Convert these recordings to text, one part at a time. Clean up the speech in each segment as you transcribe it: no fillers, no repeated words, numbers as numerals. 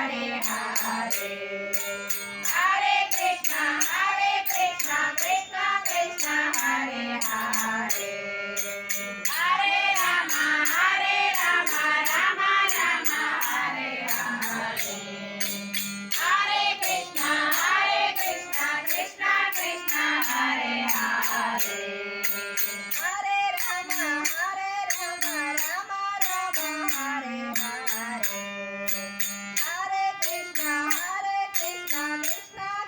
Hare Krishna, Krishna Krishna, Hare Hare, Rama Hare Rama, Rama Rama Hare Hare, Hare Krishna, Hare Krishna, Krishna Krishna, Hare Hare, Hare Rama, Hare Rama, Hare Hare, Hare Krishna, Krishna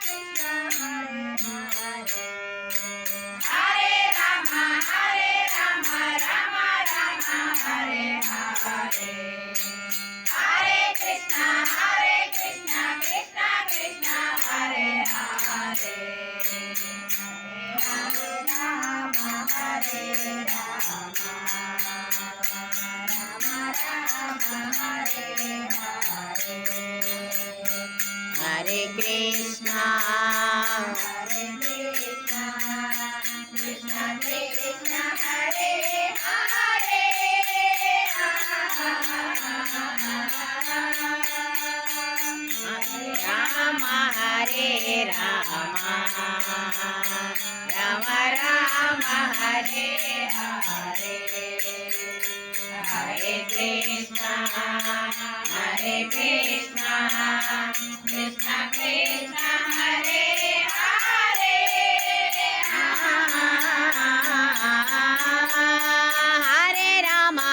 Krishna, Hare Hare, Hare Rama, Rama Rama, Hare Hare, Hare Krishna, Krishna Krishna, Hare Hare, Hare Rama,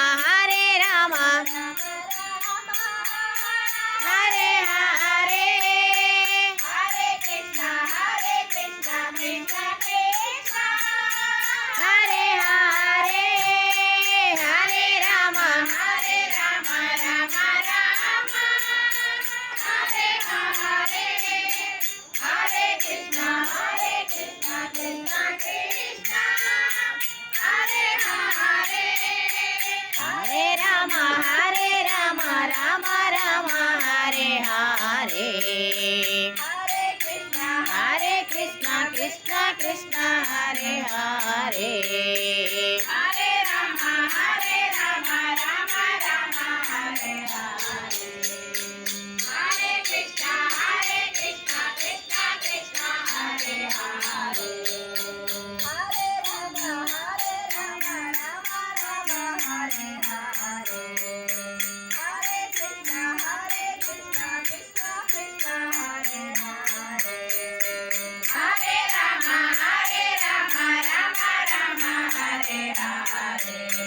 Rama Rama, Hare Hare, Hare Krishna, Krishna Krishna, Hare Hare, Hare Rama, Rama Rama, Hare Hare, Hare Krishna, Krishna Krishna, Hare Hare, Hare Rama, Rama Rama, Hare Hare, Hare Krishna, Krishna Krishna, Hare Hare, Hare Rama, Rama Rama, Hare Hare.